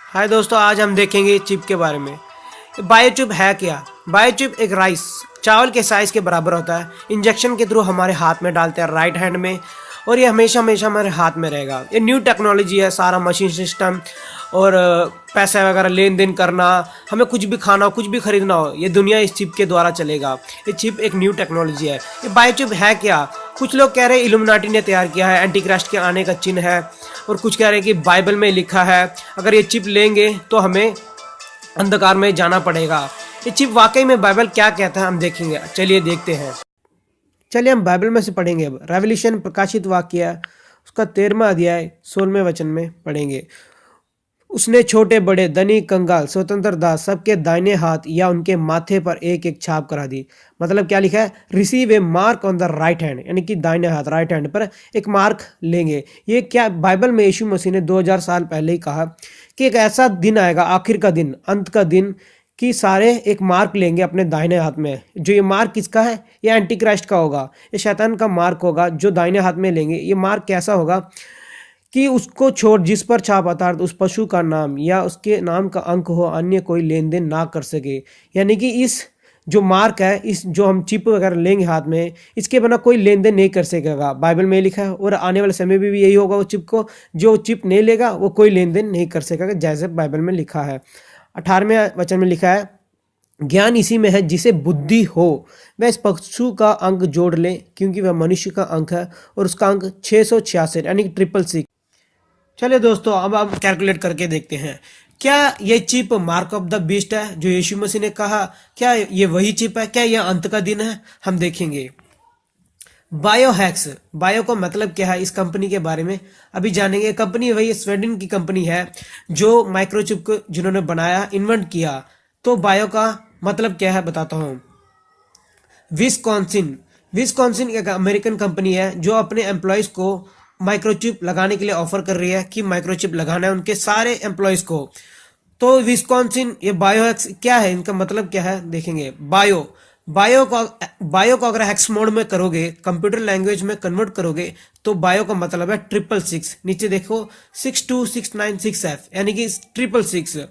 हाय दोस्तों, आज हम देखेंगे चिप के बारे में। बायोचिप है क्या? बायोचिप एक राइस चावल के साइज के बराबर होता है। इंजेक्शन के थ्रू हमारे हाथ में डालते हैं राइट हैंड में, और ये हमेशा हमेशा हमारे हाथ में रहेगा। ये न्यू टेक्नोलॉजी है, सारा मशीन सिस्टम और पैसे वगैरह लेन देन करना, हमें कुछ भी खाना हो, कुछ भी खरीदना हो, ये दुनिया इस चिप के द्वारा चलेगा। ये चिप एक न्यू टेक्नोलॉजी है। ये बायोचिप है क्या? कुछ लोग कह रहे हैं इल्यूमिनाटी ने तैयार किया है, एंटी क्राइस्ट के आने का चिन्ह है, और कुछ कह रहे हैं कि बाइबल में लिखा है अगर ये चिप लेंगे तो हमें अंधकार में जाना पड़ेगा। ये चिप वाकई में बाइबल क्या कहता है हम देखेंगे। चलिए देखते हैं। चलिए हम बाइबल में से पढ़ेंगे। अब रेवल्यूशन प्रकाशित वाक्य उसका 13वां अध्याय 16वें वचन में पढ़ेंगे। उसने छोटे बड़े धनी कंगाल स्वतंत्र दास सबके दाहिने हाथ या उनके माथे पर एक एक छाप करा दी। मतलब क्या लिखा है? Receive A mark on the right hand, यानी कि दाहिने हाथ राइट हैंड पर एक मार्क लेंगे। ये क्या बाइबल में यीशु मसीह ने 2000 साल पहले ही कहा कि एक ऐसा दिन आएगा, आखिर का दिन, अंत का दिन, कि सारे एक मार्क लेंगे अपने दाहिने हाथ में। जो ये मार्क किसका है? ये एंटी क्राइस्ट का होगा, ये शैतान का मार्क होगा जो दाहिने हाथ में लेंगे। ये मार्क कैसा होगा कि उसको छोड़ जिस पर छाप अर्थात उस पशु का नाम या उसके नाम का अंक हो, अन्य कोई लेन देन ना कर सके। यानी कि इस जो मार्क है, इस जो हम चिप वगैरह लेंगे हाथ में, इसके बिना कोई लेन देन नहीं कर सकेगा। बाइबल में लिखा है, और आने वाले समय में भी यही होगा। वो चिप को जो चिप नहीं लेगा वो कोई लेन देन नहीं कर सकेगा, जैसे बाइबल में लिखा है। 18वें वचन में लिखा है, ज्ञान इसी में है जिसे बुद्धि हो वह इस पशु का अंक जोड़ ले, क्योंकि वह मनुष्य का अंक है और उसका अंक 666 यानी कि 666। चलिए दोस्तों, अब हम कैलकुलेट करके देखते हैं। क्या ये chip mark of the beast है जो यीशु मसीह ने कहा? क्या ये वही चिप है? क्या यह अंत का दिन है? हम देखेंगे। बायोहैक्स, बायो का मतलब क्या है, इस कंपनी के बारे में अभी जानेंगे। कंपनी वही स्वीडन की कंपनी है जो माइक्रोचिप को जिन्होंने बनाया, इन्वेंट किया। तो बायो का मतलब क्या है बताता हूँ। विस्कॉन्सिन, विस्कॉन्सिन एक अमेरिकन कंपनी है जो अपने एम्प्लॉयज को माइक्रोचिप लगाने के लिए ऑफर कर रही है कि माइक्रोचिप लगाना है उनके सारे एम्प्लॉयज को। तो विस्कॉन्सिन, ये बायोहैक्स क्या है, इनका मतलब क्या है देखेंगे। बायो को अगर हेक्स मोड में करोगे, कंप्यूटर लैंग्वेज में कन्वर्ट करोगे, तो बायो का मतलब है 666। नीचे देखो 62696F, यानी कि 666।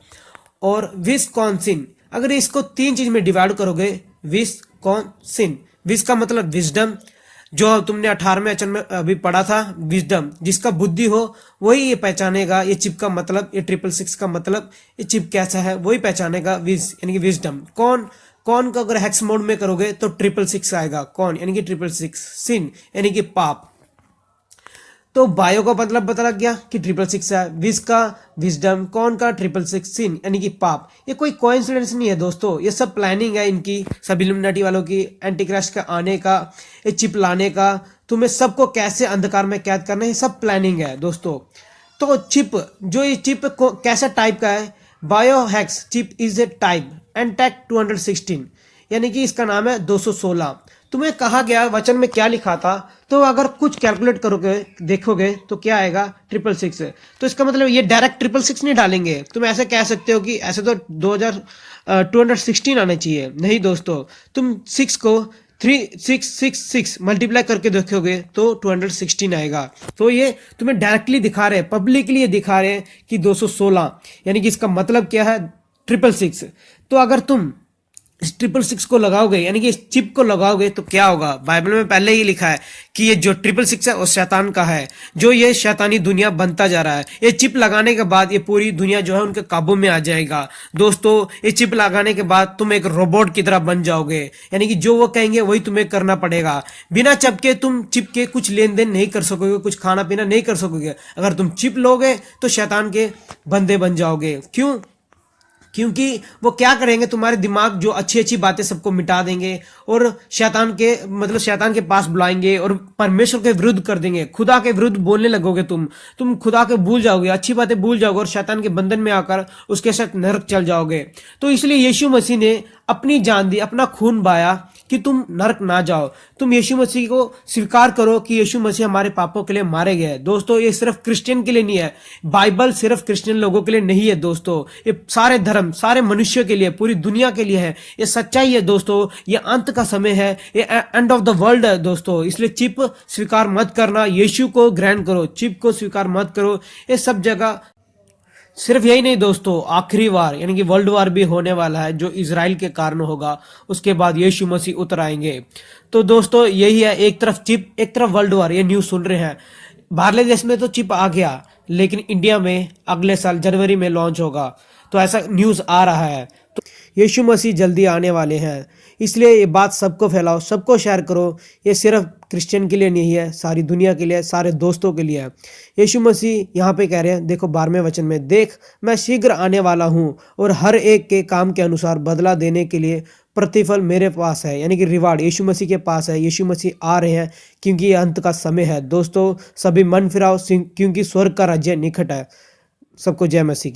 और विस्कॉन्सिन, अगर इसको 3 चीज में डिवाइड करोगे, विस्कॉन्सिन, विस का मतलब विजडम, जो तुमने 18वें वचन में अभी पढ़ा था, विजडम, जिसका बुद्धि हो वही ये पहचानेगा ये चिप का मतलब, ये 666 का मतलब, ये चिप कैसा है वही पहचानेगा। विज यानी कि विजडम। कौन को अगर हेक्स मोड में करोगे तो 666 आएगा। कौन यानी कि 666। सिन यानी कि पाप। तो बायो का मतलब पता लग गया कि 666 है, विज का विजडम, कौन का 666, सिन यानी कि पाप। ये कोई कोइंसिडेंस नहीं है दोस्तों, ये सब प्लानिंग है इनकी, सब इल्यूमिनाटी वालों की, एंटी क्राइस्ट का आने का, ये चिप लाने का, तुम्हें सबको कैसे अंधकार में कैद करना है, ये सब प्लानिंग है दोस्तों। तो चिप, जो ये चिप को कैसा टाइप का है, Biohax chip is a type NTAG 216, यानी कि इसका नाम है 216। तुम्हें कहा गया वचन में क्या लिखा था, तो अगर कुछ कैलकुलेट करोगे देखोगे तो क्या आएगा 666। तो इसका मतलब ये डायरेक्ट 666 नहीं डालेंगे। तुम ऐसे कह सकते हो कि ऐसे तो 216 आने चाहिए, नहीं दोस्तों, तुम 6 को 3666 मल्टीप्लाई करके देखोगे तो 216 आएगा। तो ये तुम्हें डायरेक्टली दिखा रहे हैं, पब्लिकली ये दिखा रहे हैं कि 216, यानी कि इसका मतलब क्या है 666। तो अगर तुम इस 666 को लगाओगे, यानी कि इस चिप को लगाओगे, तो क्या होगा? बाइबल में पहले ही लिखा है कि ये जो 666 है वो शैतान का है, जो ये शैतानी दुनिया बनता जा रहा है। ये चिप लगाने के बाद ये पूरी दुनिया जो है उनके काबू में आ जाएगा दोस्तों। ये चिप लगाने के बाद तुम एक रोबोट की तरह बन जाओगे, यानी कि जो वो कहेंगे वही तुम्हें करना पड़ेगा। बिना चिप के तुम चिप के कुछ लेन देन नहीं कर सकोगे, कुछ खाना पीना नहीं कर सकोगे। अगर तुम चिप लोगे तो शैतान के बंदे बन जाओगे। क्यों? क्योंकि वो क्या करेंगे, तुम्हारे दिमाग जो अच्छी अच्छी बातें सबको मिटा देंगे और शैतान के पास बुलाएंगे और परमेश्वर के विरुद्ध कर देंगे, खुदा के विरुद्ध बोलने लगोगे। तुम खुदा के भूल जाओगे, अच्छी बातें भूल जाओगे और शैतान के बंधन में आकर उसके साथ नरक चल जाओगे। तो इसलिए यीशु मसीह ने अपनी जान दी, अपना खून बहाया कि तुम नरक ना जाओ। तुम यीशु मसीह को स्वीकार करो कि यीशु मसीह हमारे पापों के लिए मारे गए। दोस्तों, ये सिर्फ क्रिश्चियन के लिए नहीं है, बाइबल सिर्फ क्रिश्चियन लोगों के लिए नहीं है दोस्तों, ये सारे धर्म, सारे मनुष्य के लिए, पूरी दुनिया के लिए है। ये सच्चाई है दोस्तों, ये अंत का समय है, ये एंड ऑफ द वर्ल्ड है दोस्तों। इसलिए चिप स्वीकार मत करना, यीशु को ग्रहण करो, चिप को स्वीकार मत करो। ये सब जगह सिर्फ यही नहीं दोस्तों, आखिरी वार यानी कि वर्ल्ड वार भी होने वाला है जो इजराइल के कारण होगा। उसके बाद यीशु मसीह उतर आएंगे। तो दोस्तों यही है, एक तरफ चिप एक तरफ वर्ल्ड वार, ये न्यूज़ सुन रहे हैं। बाहरले देश में तो चिप आ गया, लेकिन इंडिया में अगले साल जनवरी में लॉन्च होगा। तो ऐसा न्यूज़ आ रहा है। तो यीशु मसीह जल्दी आने वाले हैं, इसलिए ये बात सबको फैलाओ, सबको शेयर करो। ये सिर्फ क्रिश्चियन के लिए नहीं है, सारी दुनिया के लिए, सारे दोस्तों के लिए है। यीशु मसीह यहाँ पे कह रहे हैं, देखो 12वें वचन में, देख मैं शीघ्र आने वाला हूँ और हर एक के काम के अनुसार बदला देने के लिए प्रतिफल मेरे पास है, यानी कि रिवार्ड यीशु मसीह के पास है। यीशु मसीह आ रहे हैं क्योंकि ये अंत का समय है। दोस्तों सभी मन फिराओ क्योंकि स्वर्ग का राज्य निकट है। सबको जय मसीह की।